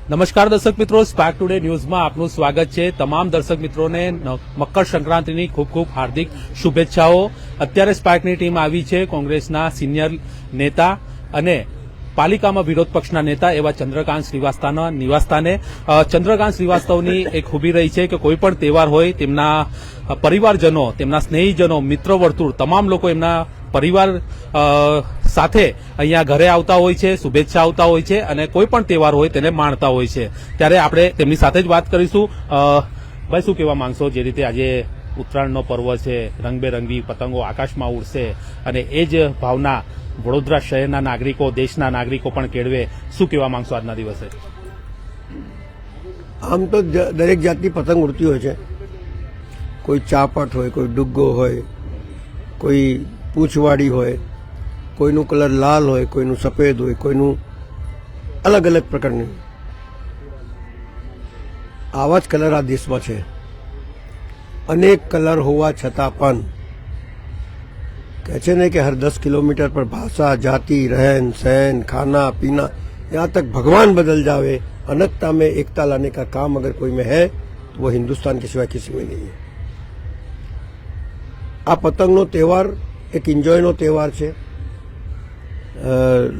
નમસ્કાર દર્શક મિત્રો, સ્પાર્ક ટુડે ન્યૂઝમાં આપનું સ્વાગત છે। તમામ દર્શક મિત્રોને મકર સંક્રાંતિની ખૂબ ખૂબ હાર્દિક શુભેચ્છાઓ। અત્યારે સ્પાર્કની ટીમ આવી છે કોંગ્રેસના સિનિયર નેતા અને પાલિકામાં વિરોધ પક્ષના નેતા એવા ચંદ્રકાંત શ્રીવાસ્તવના નિવાસસ્થાને। ચંદ્રકાંત શ્રીવાસ્તવની એક ખૂબી રહી છે કે કોઈ પણ તહેવાર હોય તેમના પરિવારજનો, તેમના સ્નેહીજનો, મિત્ર વર્તુળ તમામ લોકો એમના પરિવાર સાથે અહીંયા ઘરે આવતા હોય છે, શુભેચ્છા આવતા હોય છે અને કોઈ પણ તહેવાર હોય તેને માણતા હોય છે। ત્યારે આપણે તેમની સાથે જ વાત કરીશું। ભાઈ, શું કહેવા માંગશો? જે રીતે આજે ઉત્તરાયણનો પર્વ છે, રંગબેરંગી પતંગો આકાશમાં ઉડશે અને એ જ ભાવના વડોદરા શહેરના નાગરિકો, દેશના નાગરિકો પણ કેળવે, શું કહેવા માંગશો આજના દિવસે? આમ તો દરેક જાતની પતંગ ઉડતી હોય છે। કોઈ ચાપટ હોય, કોઈ ડુગ્ગો હોય, કોઈ પૂંછવાડી હોય, કોઈનું કલર લાલ હોય, કોઈનું સફેદ હોય, કોઈનું અલગ અલગ પ્રકારની। આવા જ કલર આ દેશમાં છે। અનેક કલર હોવા છતાં પણ કહે છે ને કે હર 10 કિલોમીટર પર भाषा, जाति, रहन सहन, खाना पीना, यहाँ तक भगवान बदल जावे, अनकता में एकता लाने का काम अगर कोई में है तो वो हिंदुस्तान के सिवाय किसी में नहीं है। आ पतंगનો તહેવાર એક એન્જોયનો તહેવાર છે।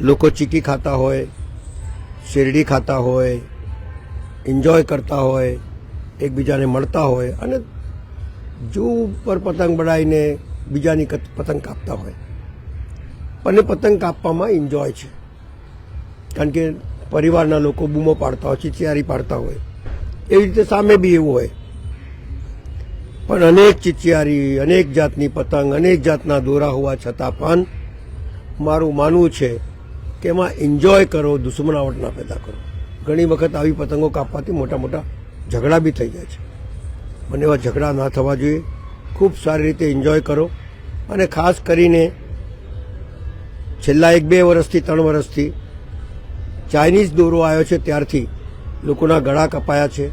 લોકો ચીકી ખાતા હોય, શેરડી ખાતા હોય, એન્જોય કરતા હોય, એકબીજાને મળતા હોય અને જૂ પર પતંગ બળાઈને બીજાની પતંગ કાપતા હોય। પણ એ પતંગ કાપવામાં એન્જોય છે, કારણ કે પરિવારના લોકો બૂમો પાડતા હોય, ચીચિયારી પાડતા હોય। એવી રીતે સામે બી એવું હોય, પણ અનેક ચીચિયારી, અનેક જાતની પતંગ, અનેક જાતના દોરા હોવા છતાં પણ મારું માનવું છે કે એમાં એન્જોય કરો, દુશ્મનાવટ ના પેદા કરો। ઘણી વખત આવી પતંગો કાપવાથી મોટા મોટા ઝઘડા બી થઈ જાય છે, મને એવા ઝઘડા ના થવા જોઈએ। ખૂબ સારી રીતે એન્જોય કરો અને ખાસ કરીને છેલ્લા 1-2 વર્ષથી 3 વર્ષથી ચાઇનીઝ દોરો આવ્યો છે ત્યારથી લોકોના ગળા કપાયા છે।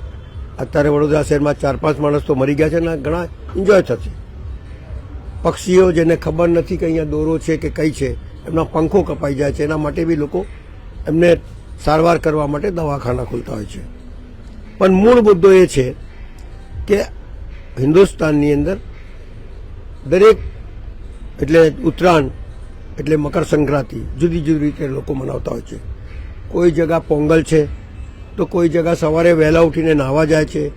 અત્યારે વડોદરા શહેરમાં 4-5 માણસ તો મરી ગયા છે અને ઘણા એન્જોય થશે। પક્ષીઓ જેને ખબર નથી કે અહીંયા દોરો છે કે કઈ છે, એમના પંખો કપાઈ જાય છે, એના માટે બી લોકો એમને સારવાર કરવા માટે દવાખાના ખુલતા હોય છે। પણ મૂળ મુદ્દો એ છે કે હિન્દુસ્તાનની અંદર દરેક એટલે ઉત્તરાયણ એટલે મકર સંક્રાંતિ જુદી જુદી રીતે લોકો મનાવતા હોય છે। કોઈ જગા પોંગલ છે તો કોઈ જગા સવારે વહેલા ઉઠીને નાહવા જાય છે,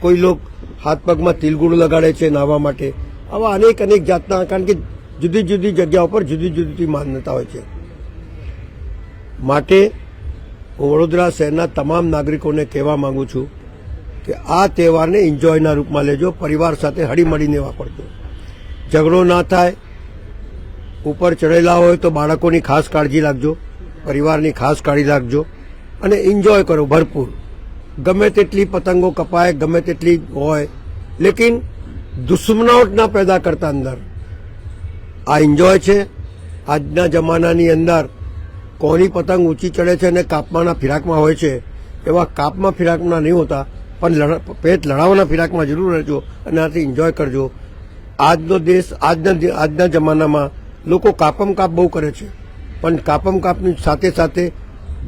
કોઈ લોક હાથ પગમાં તિલગુળ લગાડે છે નાહવા માટે। આવા અનેક જાતના, કારણ કે જુદી જુદી જગ્યાઓ પર જુદી જુદી માન્યતા હોય છે। માટે હું વડોદરા શહેરના તમામ નાગરિકોને કહેવા માંગુ છું કે આ તહેવારને એન્જોયના રૂપમાં લેજો, પરિવાર સાથે હળીમળીને વાપરજો, ઝઘડો ના થાય। ઉપર ચડેલા હોય તો બાળકોની ખાસ કાળજી રાખજો, પરિવારની ખાસ કાળજી રાખજો અને એન્જોય કરો ભરપૂર। ગમે તેટલી પતંગો કપાય, ગમે તેટલી હોય, લેકિન દુશ્મનાવટ ના પેદા કરતા અંદર આ એન્જોય છે। આજના જમાનાની અંદર કોની પતંગ ઊંચી ચડે છે અને કાપવાના ફિરાકમાં હોય છે, એવા કાપમાં ફિરાકમાં નહીં હોતા, પણ પેટ લડાવવાના ફિરાકમાં જરૂર રહેજો અને આથી એન્જોય કરજો। આજનો દેશ, આજના જમાનામાં લોકો કાપમ કાપ બહુ કરે છે, પણ કાપમ કાપની સાથે સાથે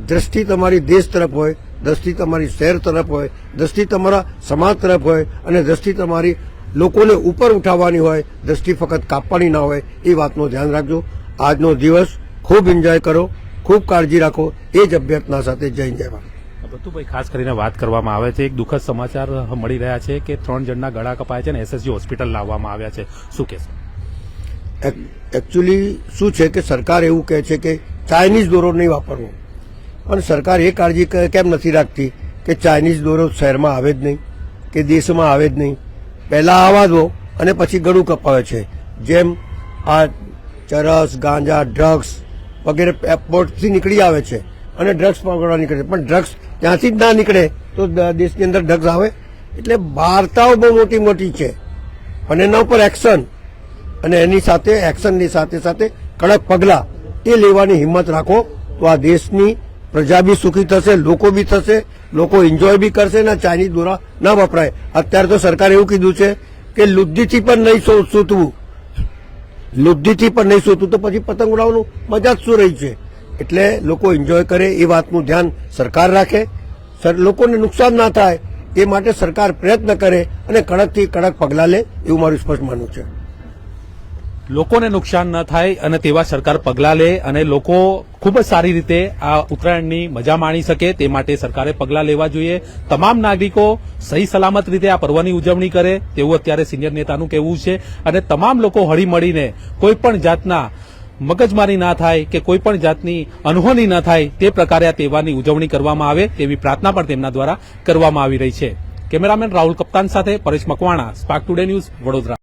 દ્રષ્ટિ તમારી દેશ તરફ હોય, દ્રષ્ટિ તમારી શહેર તરફ હોય, દ્રષ્ટિ તમારા સમાજ તરફ હોય અને દ્રષ્ટિ તમારી લોકોને ઉપર ઉઠાવવાની હોય, દ્રષ્ટિ ફક્ત કાપવાની ના હોય। એ વાતનું ધ્યાન રાખજો। આજનો દિવસ ખૂબ એન્જોય કરો, ખૂબ કાળજી રાખો, એ જ અભ્યર્થના સાથે જય જય। બતુભાઈ, ખાસ કરીને વાત કરવામાં આવે છે, એક દુઃખદ સમાચાર મળી રહ્યા છે કે 3 જણના ગળા કપાયા છે અને એસએસજી હોસ્પિટલ લાવવામાં આવ્યા છે, શું કહેશો? એકચ્યુઅલી શું છે કે સરકાર એવું કહે છે કે ચાઇનીઝ દોરો નહીં વાપરવો, પણ સરકાર એ કાળજી કેમ નથી રાખતી કે ચાઇનીઝ દોરો શહેરમાં આવે જ નહીં કે દેશમાં આવે જ નહીં? પહેલાં આવવા દો અને પછી ગળું કપાવે છે। જેમ આ ચરસ, ગાંજા, ડ્રગ્સ વગેરે એરપોર્ટથી નીકળી આવે છે અને ડ્રગ્સ પકડવા નીકળે, પણ ડ્રગ્સ ત્યાંથી જ ના નીકળે તો દેશની અંદર ડ્રગ્સ આવે। એટલે વાર્તાઓ બહુ મોટી મોટી છે, અને એના ઉપર એક્શન અને એની સાથે એક્શનની સાથે સાથે કડક પગલાં એ લેવાની હિંમત રાખો તો આ દેશની પ્રજા બી સુખી થશે, લોકો બી થશે, લોકો એન્જોય બી કરશે અને ચાઇનીઝ દોરા ના વપરાય। અત્યારે તો સરકારે એવું કીધું છે કે લુદ્ધીથી પણ નહીં સૂતવું, લુદ્ધીથી પણ નહીં સૂતવું, તો પછી પતંગ ઉડાવવાનું મજા જ શું રહી છે? એટલે લોકો એન્જોય કરે એ વાતનું ધ્યાન સરકાર રાખે, લોકોને નુકસાન ના થાય એ માટે સરકાર પ્રયત્ન કરે અને કડકથી કડક પગલાં લે એવું મારું સ્પષ્ટ માનવું છે. લોકોને નુકસાન ન થાય અને તેવા સરકાર પગલાં લે અને લોકો ખૂબ જ સારી રીતે આ ઉત્તરાયણની મજા માણી શકે તે માટે સરકારે પગલાં લેવા જોઈએ. તમામ નાગરિકો સહી સલામત રીતે આ પર્વની ઉજવણી કરે તેવું અત્યારે સિનિયર નેતાનું કહેવું છે અને તમામ લોકો હળી મળીને કોઈ પણ જાતના મગજમારી ના થાય કે કોઈ પણ જાતની અનહોની ન થાય તે પ્રકારે આ તહેવારની ઉજવણી કરવામાં આવે તેવી પ્રાર્થના પણ તેમના દ્વારા કરવામાં આવી રહી છે. કેમેરામેન રાહુલ કપ્તાન સાથે Paresh Makwana, spark today news, Vadodara.